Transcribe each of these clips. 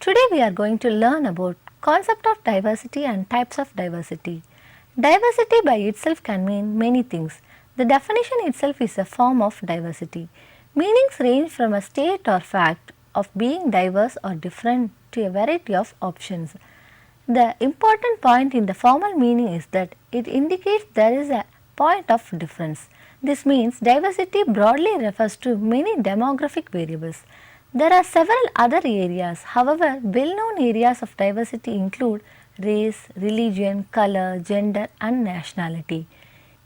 Today we are going to learn about concept of diversity and types of diversity. Diversity by itself can mean many things. The definition itself is a form of diversity. Meanings range from a state or fact of being diverse or different to a variety of options. The important point in the formal meaning is that it indicates there is a point of difference. This means diversity broadly refers to many demographic variables. There are several other areas, however, well-known areas of diversity include race, religion, color, gender and nationality.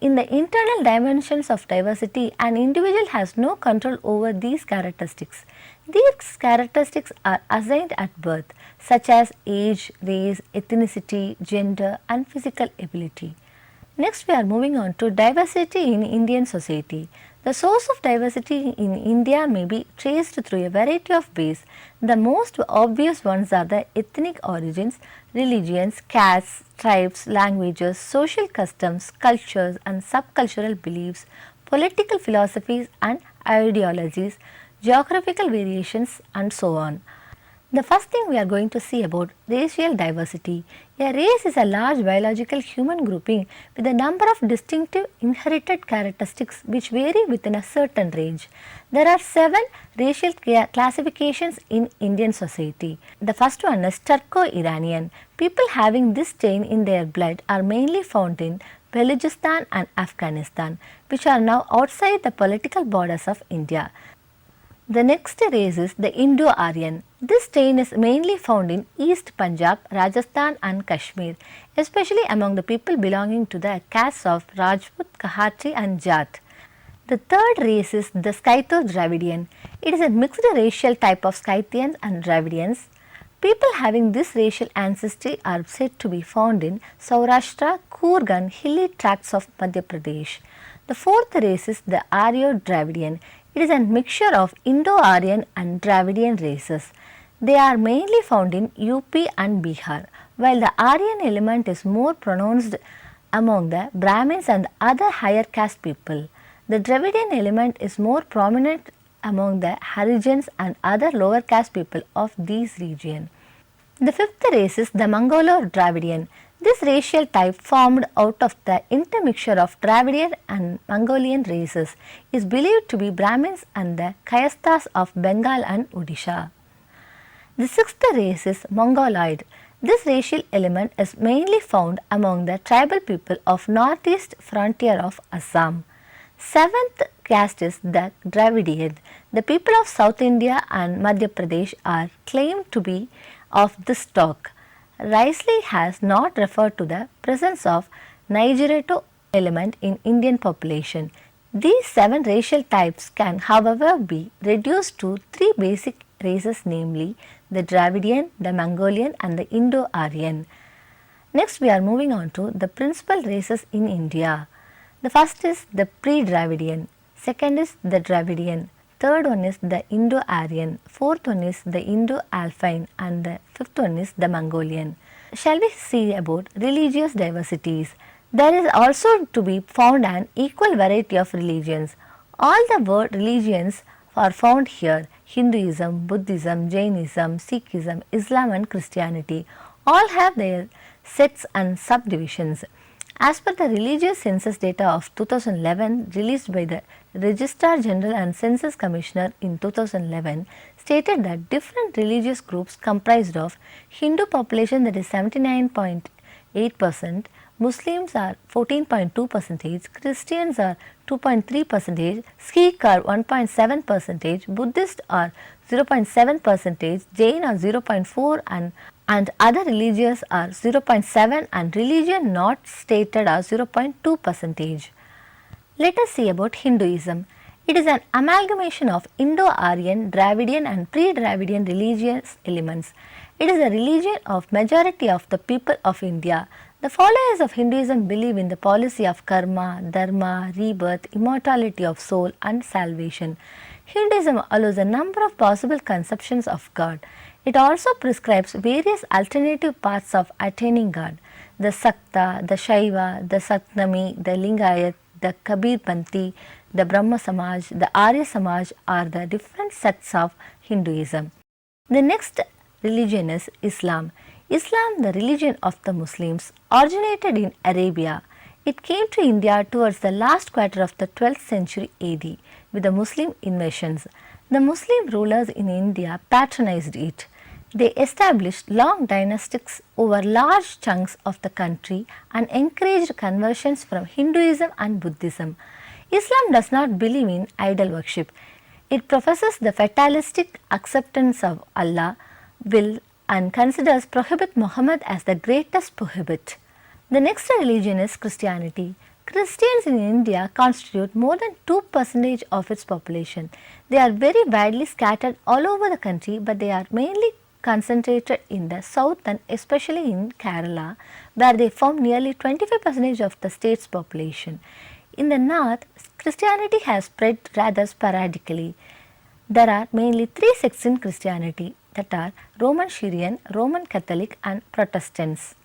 In the internal dimensions of diversity, an individual has no control over these characteristics. These characteristics are assigned at birth, such as age, race, ethnicity, gender and physical ability. Next, we are moving on to diversity in Indian society. The source of diversity in India may be traced through a variety of ways. The most obvious ones are the ethnic origins, religions, castes, tribes, languages, social customs, cultures and subcultural beliefs, political philosophies and ideologies, geographical variations and so on. The first thing we are going to see about racial diversity. A race is a large biological human grouping with a number of distinctive inherited characteristics which vary within a certain range. There are 7 racial classifications in Indian society. The first one is Turco-Iranian. People having this stain in their blood are mainly found in Balochistan and Afghanistan, which are now outside the political borders of India. The next race is the Indo-Aryan. This stain is mainly found in East Punjab, Rajasthan and Kashmir, especially among the people belonging to the castes of Rajput, Khattri and Jat. The third race is the Scytho-Dravidian. It is a mixed racial type of Scythians and Dravidians. People having this racial ancestry are said to be found in Saurashtra, Coorg and hilly tracts of Madhya Pradesh. The fourth race is the Aryo-Dravidian. It is a mixture of Indo-Aryan and Dravidian races. They are mainly found in UP and Bihar, while the Aryan element is more pronounced among the Brahmins and other higher caste people. The Dravidian element is more prominent among the Harijans and other lower caste people of these regions. The fifth race is the Mongolo-Dravidian. This racial type, formed out of the intermixture of Dravidian and Mongolian races, is believed to be Brahmins and the Kayasthas of Bengal and Odisha. The sixth race is Mongoloid. This racial element is mainly found among the tribal people of northeast frontier of Assam. Seventh caste is the Dravidian. The people of South India and Madhya Pradesh are claimed to be of this stock. Risley has not referred to the presence of Nigerito element in Indian population. These 7 racial types can, however, be reduced to 3 basic races, namely the Dravidian, the Mongolian and the Indo-Aryan. Next, we are moving on to the principal races in India. The first is the pre-Dravidian, second is the Dravidian, third one is the Indo-Aryan, fourth one is the Indo-Alpine and the fifth one is the Mongolian. Shall we see about religious diversities? There is also to be found an equal variety of religions. All the word religions are found here: Hinduism, Buddhism, Jainism, Sikhism, Islam and Christianity. All have their sects and subdivisions. As per the religious census data of 2011 released by the Registrar General and Census Commissioner in 2011, stated that different religious groups comprised of Hindu population, that is 79.8%, Muslims are 14.2%, Christians are 2.3%, Sikh are 1.7%, Buddhists are 0.7%, Jain are 0.4% and other religions are 0.7% and religion not stated are 0.2%. Let us see about Hinduism. It is an amalgamation of Indo-Aryan, Dravidian and pre-Dravidian religious elements. It is a religion of majority of the people of India. The followers of Hinduism believe in the policy of karma, dharma, rebirth, immortality of soul and salvation. Hinduism allows a number of possible conceptions of God. It also prescribes various alternative paths of attaining God. The Sakta, the Shaiva, the Satnami, the Lingayat, the Kabir Panthi, the Brahma Samaj, the Arya Samaj are the different sects of Hinduism. The next religion is Islam. Islam, the religion of the Muslims, originated in Arabia. It came to India towards the last quarter of the 12th century AD with the Muslim invasions. The Muslim rulers in India patronized it. They established long dynastics over large chunks of the country and encouraged conversions from Hinduism and Buddhism. Islam does not believe in idol worship. It professes the fatalistic acceptance of Allah will and considers Prophet Muhammad as the greatest prophet. The next religion is Christianity. Christians in India constitute more than 2% of its population. They are very widely scattered all over the country, but they are mainly concentrated in the south and especially in Kerala, where they form nearly 25% of the state's population. In the north, Christianity has spread rather sporadically. There are mainly three sects in Christianity, that are Roman Syrian, Roman Catholic and Protestants.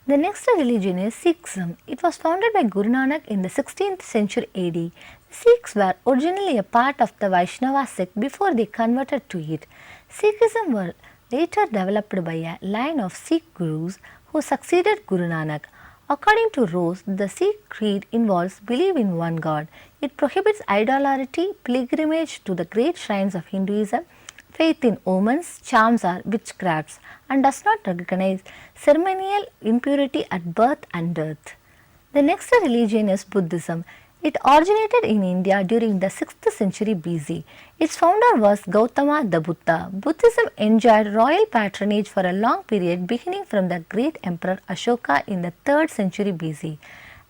The next religion is Sikhism. It was founded by Guru Nanak in the 16th century AD. Sikhs were originally a part of the Vaishnava sect before they converted to it. Sikhism was later developed by a line of Sikh gurus who succeeded Guru Nanak. According to Rose, the Sikh creed involves belief in one God. It prohibits idolatry, pilgrimage to the great shrines of Hinduism, faith in omens, charms or witchcrafts, and does not recognize ceremonial impurity at birth and death. The next religion is Buddhism. It originated in India during the 6th century BC. Its founder was Gautama the Buddha. Buddhism enjoyed royal patronage for a long period beginning from the great emperor Ashoka in the 3rd century BC.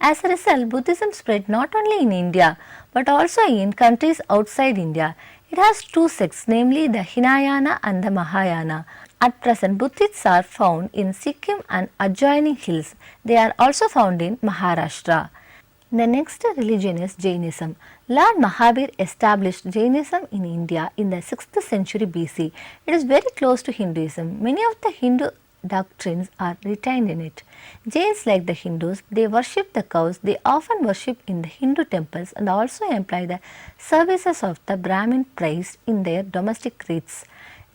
As a result, Buddhism spread not only in India but also in countries outside India. It has two sects, namely the Hinayana and the Mahayana. At present, Buddhists are found in Sikkim and adjoining hills. They are also found in Maharashtra. The next religion is Jainism. Lord Mahavir established Jainism in India in the 6th century BC. It is very close to Hinduism. Many of the Hindu doctrines are retained in it. Jains, like the Hindus, they worship the cows. They often worship in the Hindu temples and also employ the services of the Brahmin priest in their domestic rites.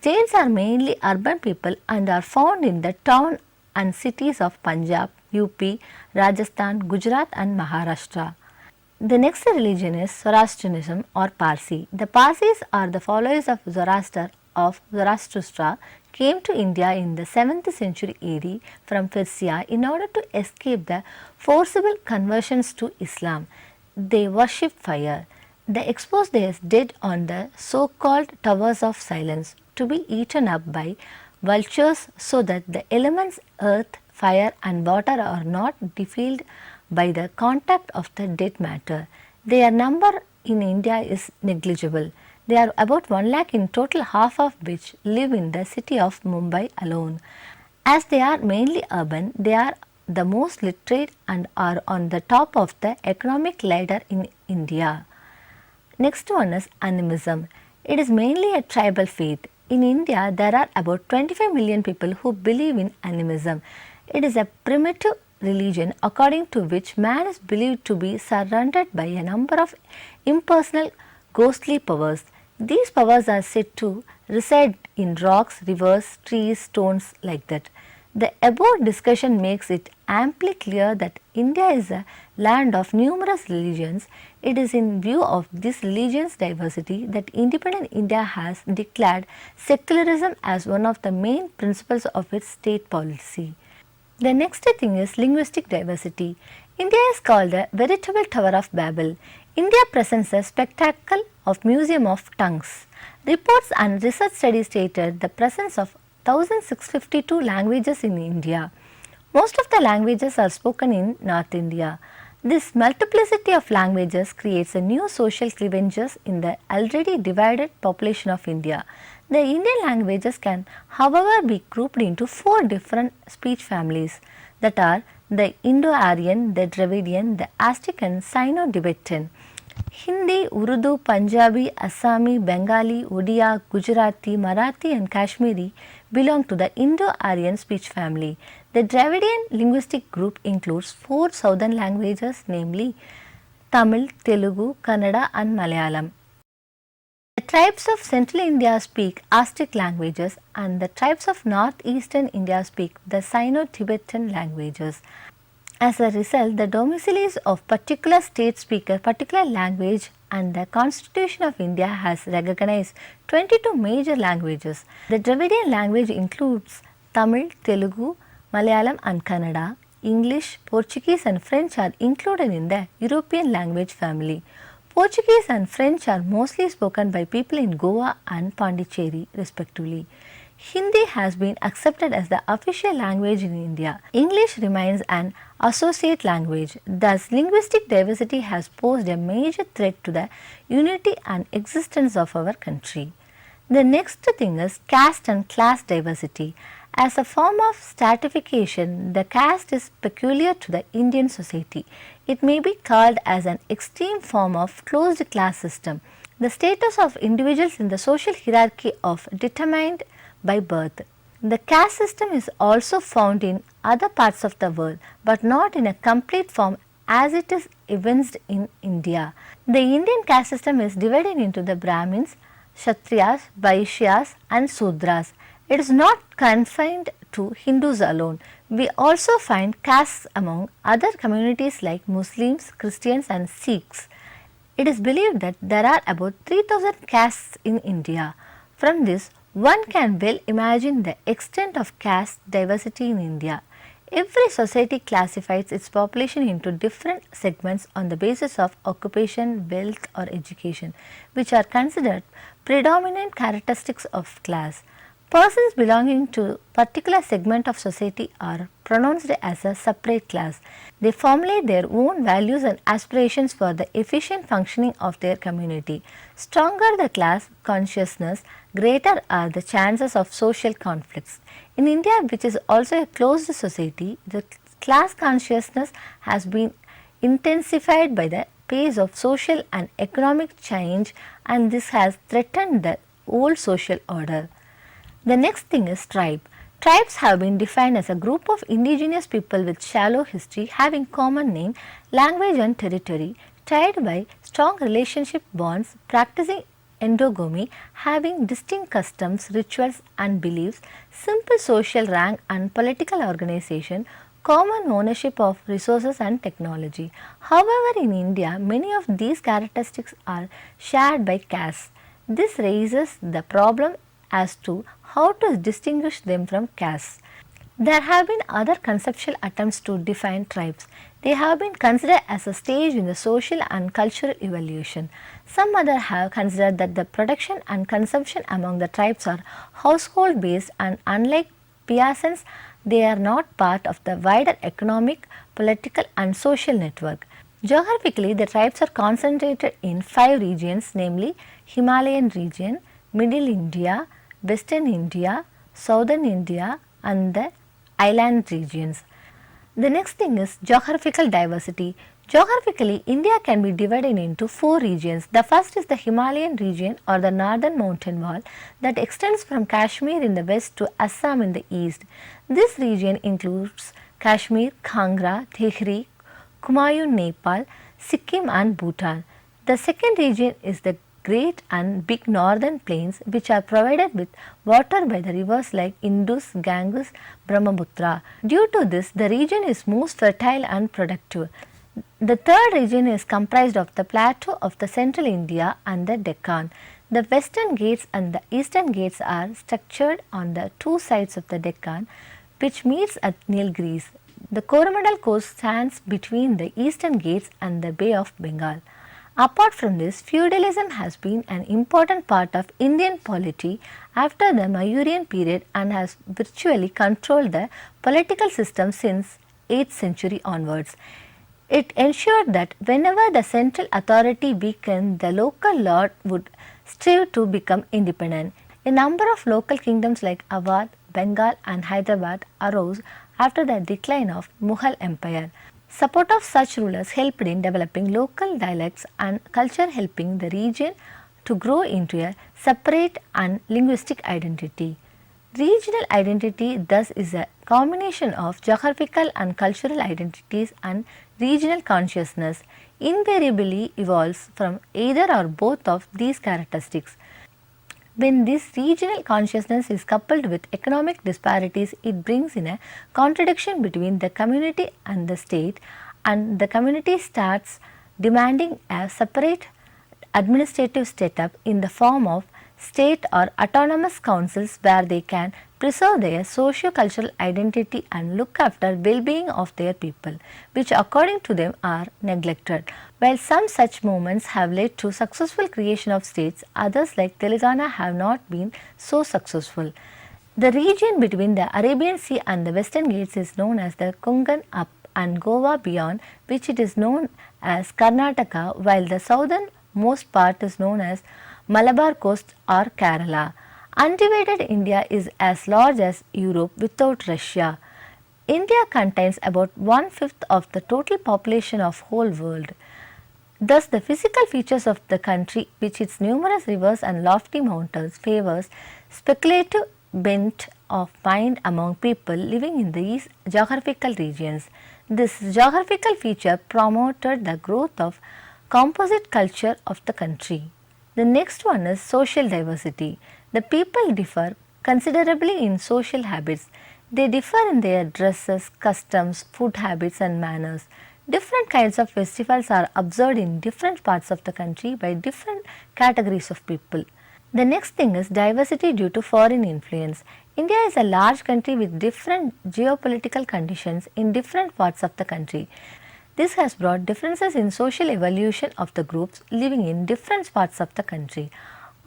Jains are mainly urban people and are found in the town and cities of Punjab, UP, Rajasthan, Gujarat and Maharashtra. The next religion is Zoroastrianism or Parsi. The Parsis are the followers of Zoroaster of Zarathustra, came to India in the 7th century AD from Persia in order to escape the forcible conversions to Islam. They worship fire. They expose their dead on the so-called towers of silence to be eaten up by vultures so that the elements earth, fire and water are not defiled by the contact of the dead matter. Their number in India is negligible. They are about 1 lakh in total, half of which live in the city of Mumbai alone. As they are mainly urban, they are the most literate and are on the top of the economic ladder in India. Next one is animism. It is mainly a tribal faith. In India, there are about 25 million people who believe in animism. It is a primitive religion according to which man is believed to be surrounded by a number of impersonal ghostly powers. These powers are said to reside in rocks, rivers, trees, stones like that. The above discussion makes it amply clear that India is a land of numerous religions. It is in view of this religions diversity that independent India has declared secularism as one of the main principles of its state policy. The next thing is linguistic diversity. India is called the veritable Tower of Babel. India presents a spectacle of museum of tongues. Reports and research studies stated the presence of 1652 languages in India. Most of the languages are spoken in North India. This multiplicity of languages creates a new social cleavages in the already divided population of India. The Indian languages can, however, be grouped into 4 different speech families, that are the Indo-Aryan, the Dravidian, the Aztec and Sino-Tibetan. Hindi, Urdu, Punjabi, Assami, Bengali, Odia, Gujarati, Marathi and Kashmiri belong to the Indo-Aryan speech family. The Dravidian linguistic group includes 4 southern languages, namely Tamil, Telugu, Kannada and Malayalam. The tribes of central India speak Aztec languages and the tribes of northeastern India speak the Sino-Tibetan languages. As a result, the domiciles of particular states speak a particular language and the Constitution of India has recognized 22 major languages. The Dravidian language includes Tamil, Telugu, Malayalam and Kannada. English, Portuguese and French are included in the European language family. Portuguese and French are mostly spoken by people in Goa and Pondicherry respectively. Hindi has been accepted as the official language in India. English remains an associate language. Thus, linguistic diversity has posed a major threat to the unity and existence of our country. The next thing is caste and class diversity. As a form of stratification, the caste is peculiar to the Indian society. It may be called as an extreme form of closed class system. The status of individuals in the social hierarchy of determined by birth. The caste system is also found in other parts of the world, but not in a complete form as it is evinced in India. The Indian caste system is divided into the Brahmins, Kshatriyas, Vaishyas and Sudras. It is not confined to Hindus alone. We also find castes among other communities like Muslims, Christians and Sikhs. It is believed that there are about 3000 castes in India. From this, one can well imagine the extent of caste diversity in India. Every society classifies its population into different segments on the basis of occupation, wealth or education, which are considered predominant characteristics of class. Persons belonging to particular segment of society are pronounced as a separate class. They formulate their own values and aspirations for the efficient functioning of their community. Stronger the class consciousness, greater are the chances of social conflicts. In India, which is also a closed society, the class consciousness has been intensified by the pace of social and economic change, and this has threatened the old social order. The next thing is tribe. Tribes have been defined as a group of indigenous people with shallow history having common name, language and territory, tied by strong relationship bonds, practicing endogamy, having distinct customs, rituals and beliefs, simple social rank and political organization, common ownership of resources and technology. However, in India, many of these characteristics are shared by castes. This raises the problem as to how to distinguish them from castes. There have been other conceptual attempts to define tribes. They have been considered as a stage in the social and cultural evolution. Some others have considered that the production and consumption among the tribes are household based, and unlike peasants, they are not part of the wider economic, political and social network. Geographically, the tribes are concentrated in 5 regions, namely Himalayan region, Middle India, Western India, Southern India and the island regions. The next thing is geographical diversity. Geographically, India can be divided into 4 regions. The first is the Himalayan region or the northern mountain wall that extends from Kashmir in the west to Assam in the east. This region includes Kashmir, Kangra, Tehri, Kumaon, Nepal, Sikkim and Bhutan. The second region is the great and big northern plains which are provided with water by the rivers like Indus, Ganges, Brahmaputra. Due to this, the region is most fertile and productive. The third region is comprised of the plateau of the central India and the Deccan. The western Ghats and the eastern Ghats are structured on the 2 sides of the Deccan which meets at Nilgiris. The Coromandel coast stands between the eastern Ghats and the Bay of Bengal. Apart from this, feudalism has been an important part of Indian polity after the Mayuryan period and has virtually controlled the political system since 8th century onwards. It ensured that whenever the central authority weakened, the local lord would strive to become independent. A number of local kingdoms like Awadh, Bengal and Hyderabad arose after the decline of Mughal Empire. Support of such rulers helped in developing local dialects and culture, helping the region to grow into a separate and linguistic identity. Regional identity thus is a combination of geographical and cultural identities, and regional consciousness invariably evolves from either or both of these characteristics. When this regional consciousness is coupled with economic disparities, it brings in a contradiction between the community and the state, and the community starts demanding a separate administrative setup in the form of state or autonomous councils where they can preserve their socio-cultural identity and look after well-being of their people, which according to them are neglected. While some such movements have led to successful creation of states, others like Telangana have not been so successful. The region between the Arabian Sea and the Western Ghats is known as the Konkan up and Goa beyond, which it is known as Karnataka, while the southernmost part is known as Malabar coast or Kerala. Undivided India is as large as Europe without Russia. India contains about one-fifth of the total population of whole world. Thus, the physical features of the country, with its numerous rivers and lofty mountains, favors speculative bent of mind among people living in these geographical regions. This geographical feature promoted the growth of composite culture of the country. The next one is social diversity. The people differ considerably in social habits. They differ in their dresses, customs, food habits and manners. Different kinds of festivals are observed in different parts of the country by different categories of people. The next thing is diversity due to foreign influence. India is a large country with different geopolitical conditions in different parts of the country. This has brought differences in social evolution of the groups living in different parts of the country.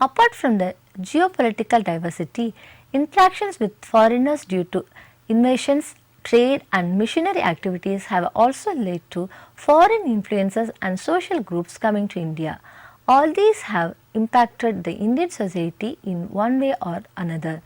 Apart from the geopolitical diversity, interactions with foreigners due to invasions, trade and missionary activities have also led to foreign influences and social groups coming to India. All these have impacted the Indian society in one way or another.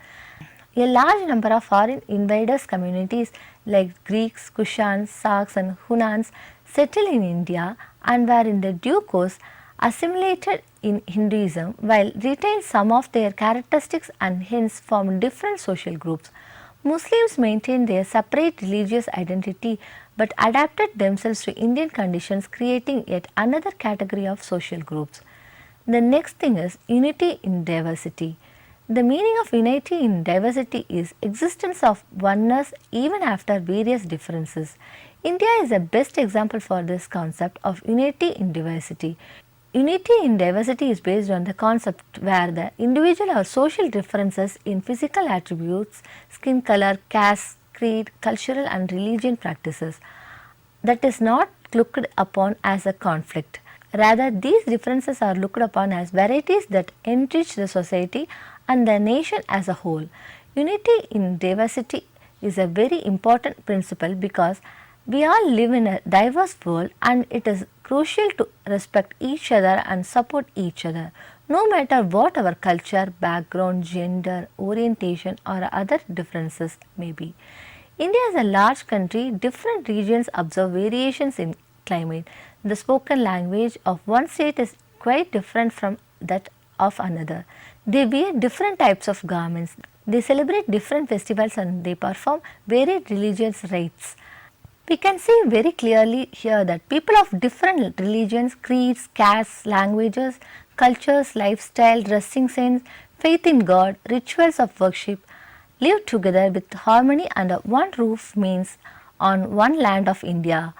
A large number of foreign invaders communities like Greeks, Kushans, Saaks and Hunans settled in India and were in the due course assimilated in Hinduism while retained some of their characteristics and hence formed different social groups. Muslims maintained their separate religious identity but adapted themselves to Indian conditions, creating yet another category of social groups. The next thing is unity in diversity. The meaning of unity in diversity is existence of oneness even after various differences. India is the best example for this concept of unity in diversity. Unity in diversity is based on the concept where the individual or social differences in physical attributes, skin color, caste, creed, cultural and religion practices that is not looked upon as a conflict. Rather, these differences are looked upon as varieties that enrich the society and the nation as a whole. Unity in diversity is a very important principle because we all live in a diverse world and it is crucial to respect each other and support each other, no matter what our culture, background, gender, orientation or other differences may be. India is a large country, different regions observe variations in climate. The spoken language of one state is quite different from that of another. They wear different types of garments, they celebrate different festivals and they perform varied religious rites. We can see very clearly here that people of different religions, creeds, castes, languages, cultures, lifestyle, dressing sense, faith in God, rituals of worship live together with harmony under one roof means on one land of India.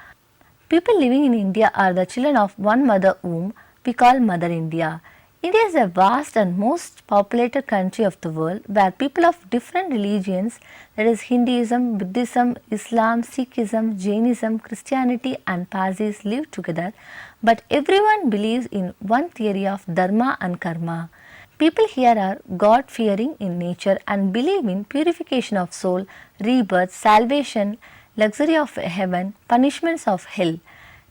People living in India are the children of one mother whom we call Mother India. India is a vast and most populated country of the world where people of different religions, that is Hinduism, Buddhism, Islam, Sikhism, Jainism, Christianity and Parsis live together, but everyone believes in one theory of Dharma and Karma. People here are God fearing in nature and believe in purification of soul, rebirth, salvation, luxury of heaven, punishments of hell.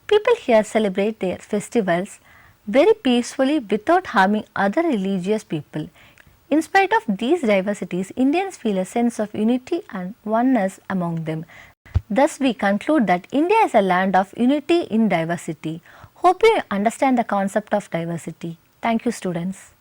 People here celebrate their festivals very peacefully without harming other religious people. In spite of these diversities, Indians feel a sense of unity and oneness among them. Thus, we conclude that India is a land of unity in diversity. Hope you understand the concept of diversity. Thank you, students.